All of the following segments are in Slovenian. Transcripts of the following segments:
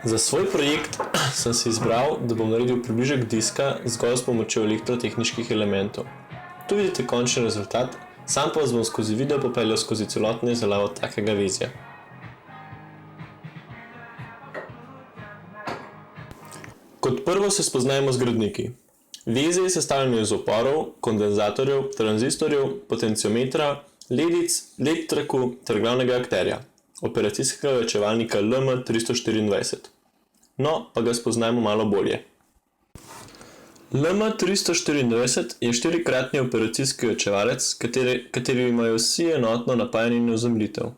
Za svoj projekt sem si izbral, da bom naredil približek diska zgolj s pomočjo elektrotehničnih elementov. Tu vidite končni rezultat, sam pa vas bom skozi video popeljal skozi celotno izdelavo takega vezja. Kot prvo se spoznajmo z gradniki. Vezje je sestavljeno iz oporov, kondenzatorjev, tranzistorjev, potenciometra, ledic, LED traku ter glavnega akterja, operacijskega ojačevalnika LM324. No, pa ga spoznajmo malo bolje. LM324 je 4-kratni operacijski ojačevalec, kateri imajo vsi enotno napajanje in ozemljitev.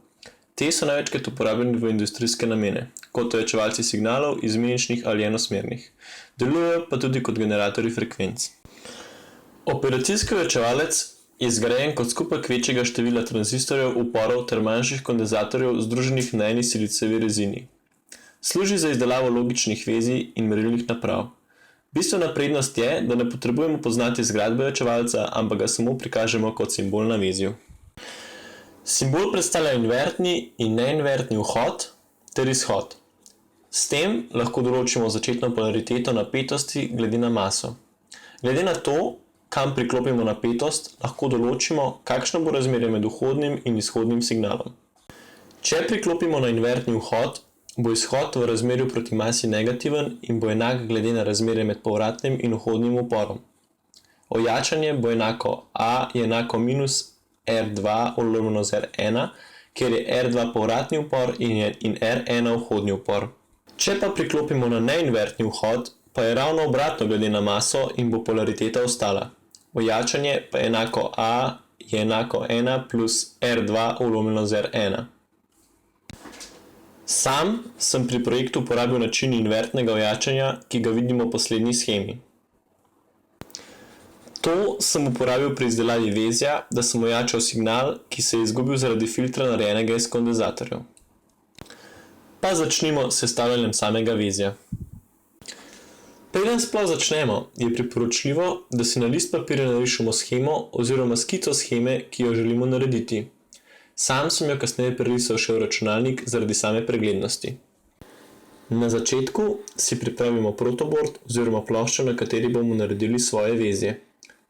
Te so največkrat uporabljeni v industrijske namene, kot ojačevalci signalov izmeničnih ali enosmernih. Delujejo pa tudi kot generatorji frekvenc. Operacijski ojačevalec je zgrajen kot skupek večjega števila tranzistorjev, uporov ter manjših kondenzatorjev združenih na eni silicijevi rezini. Služi za izdelavo logičnih vezij in merilnih naprav. Bistvena prednost je, da ne potrebujemo poznati zgradbe ojačevalca, ampak ga samo prikažemo kot simbol na vezju. Simbol predstavlja invertni in neinvertni vhod ter izhod. S tem lahko določimo začetno polariteto napetosti glede na maso. Glede na to, kam priklopimo napetost, lahko določimo, kakšno bo razmerje med vhodnim in izhodnim signalom. Če priklopimo na invertni vhod, bo izhod v razmerju proti masi negativen in bo enak glede na razmerje med povratnim in vhodnim uporom. Ojačanje bo enako A je enako minus R2 omnoženo z R1, kjer je R2 povratni upor in R1 vhodni upor. Če pa priklopimo na neinvertni vhod, pa je ravno obratno glede na maso in bo polariteta ostala. Ojačanje pa je enako A je enako 1 plus R2 omnoženo z R1. Sam sem pri projektu uporabil način invertnega ojačanja, ki ga vidimo po slednji shemi. To sem uporabil pri izdelavi vezja, da sem ojačal signal, ki se je izgubil zaradi filtra narejenega iz kondenzatorjev. Pa začnimo s sestavljanjem samega vezja. Preden sploh začnemo, je priporočljivo, da si na list papirja narišemo shemo oziroma skico sheme, ki jo želimo narediti. Sam sem jo kasneje prerisal še v računalnik zaradi same preglednosti. Na začetku si pripravimo protobord oziroma ploščo, na kateri bomo naredili svoje vezje.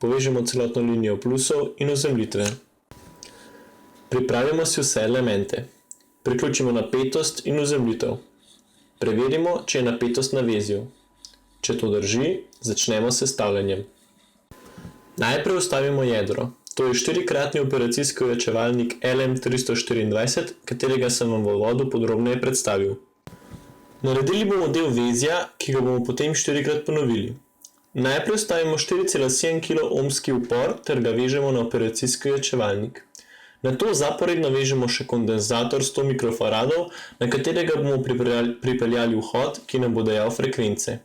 Povežemo celotno linijo plusov in ozemljitve. Pripravimo si vse elemente. Priključimo napetost in ozemljitev. Preverimo, če je napetost na vezju. Če to drži, začnemo s sestavljanjem. Najprej vstavimo jedro. To je 4-kratni operacijski ojačevalnik LM324, katerega sem vam v uvodu podrobneje predstavil. Naredili bomo del vezja, ki ga bomo potem 4-krat ponovili. Najprej vstavimo 4,7 kilo ohmski upor ter ga vežemo na operacijski ojačevalnik. Nato zaporedno vežemo še kondenzator 100 mikrofaradov, na katerega bomo pripeljali vhod, ki nam bo dajal frekvence.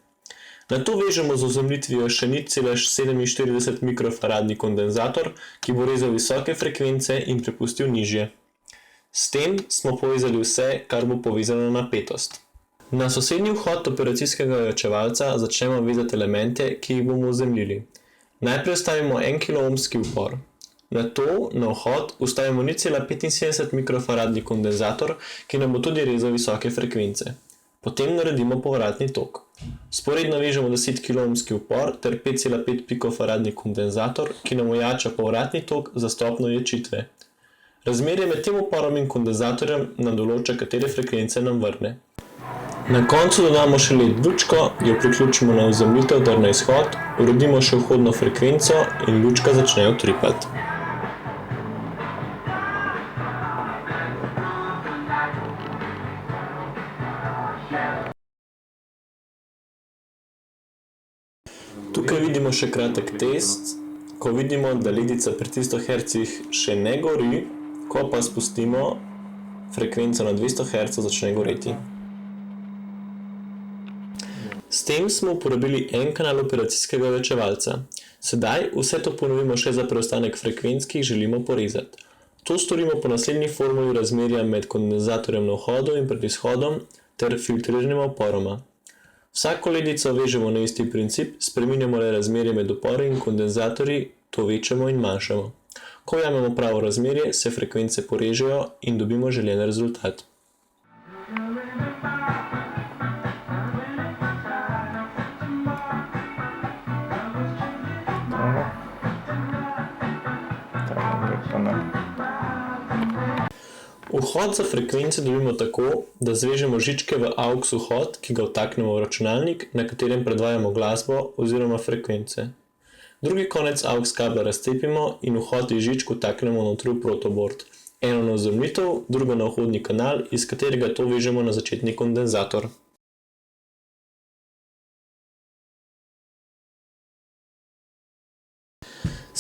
Nato vežemo z ozemljitvijo še 0,47 mikrofaradni kondenzator, ki bo rezal visoke frekvence in prepustil nižje. S tem smo povezali vse, kar bo povezano na napetost. Na sosednji vhod operacijskega ojačevalca začnemo vezati elemente, ki jih bomo ozemljili. Najprej vstavimo 1 kilo ohmski upor. Nato na vhod vstavimo 0,75 mikrofaradni kondenzator, ki nam bo tudi rezal visoke frekvence. Potem naredimo povratni tok. Sporedno vežemo 10 kilo ohmski upor ter 5,5 pikofaradni kondenzator, ki nam ojača povratni tok za stopnjo ojačitve. Razmerje med tem uporom in kondenzatorjem nam določa, katere frekvence nam vrne. Na koncu dodamo še LED lučko, jo priključimo na ozemljitev ter na izhod, uredimo še vhodno frekvenco in lučka začne utripati. Tukaj vidimo še kratek test, ko vidimo, da ledica pri 300 Hz še ne gori, ko pa spustimo frekvenco na 200 Hz začne goreti. S tem smo uporabili en kanal operacijskega ojačevalca. Sedaj vse to ponovimo še za preostanek frekvenc, ki jih želimo porezati. To storimo po naslednji formuli razmerja med kondenzatorjem na vhodu in pred izhodom ter filtriranima uporoma. Vsako ledico vežemo na isti princip, spreminjamo le razmerje med upori in kondenzatorji, to večamo in manjšamo. Ko ujamemo pravo razmerje, se frekvence porežejo in dobimo željen rezultat. Vhod za frekvence dobimo tako, da zvežemo žičke v AUX vhod, ki ga vtaknemo v računalnik, na katerem predvajamo glasbo oziroma frekvence. Drugi konec AUX kabla razcepimo in vhod iz žičk vtaknemo notri v protobord. Eno na ozemljitev, drugo na vhodni kanal, iz katerega to vežemo na začetni kondenzator.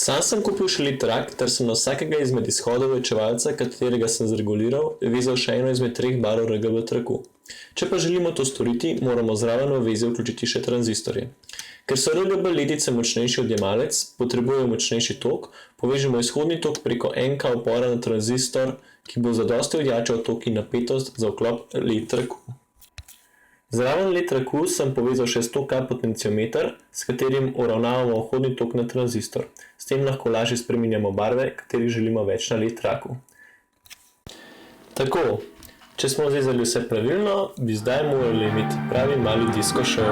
Sam sem kupil še led trak, ter sem na vsakega izmed izhodov ločevalca, katerega sem zreguliral, vezal še eno izmed 3 barv RGB traku. Če pa želimo to storiti, moramo zraven v vezi vključiti še tranzistorje. Ker so RGB ledice močnejši odjemalec, potrebujejo močnejši tok, povežemo izhodni tok preko NK opora na tranzistor, ki bo zadosti odjačal tok in napetost za vklop led traku. Zraven led traku sem povezal še 100K potenciometer, s katerim uravnavamo vhodni tok na tranzistor. S tem lahko lažje spreminjamo barve, katerih želimo več na led traku. Tako, če smo zvezali vse pravilno, bi zdaj morali imeti pravi mali disco show.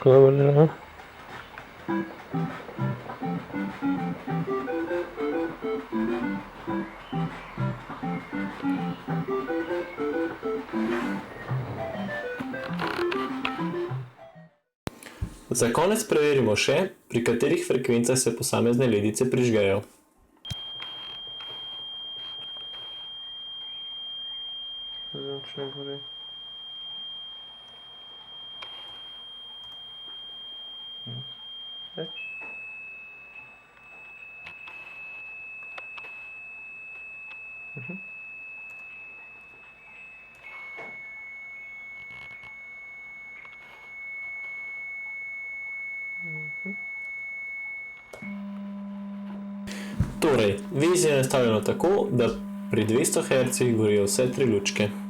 Dobro. Za konec preverimo še, pri katerih frekvencah se posamezne ledice prižgejo. Torej, vezje je nastavljeno tako, da pri 200 Hz gorijo vse 3 lučke.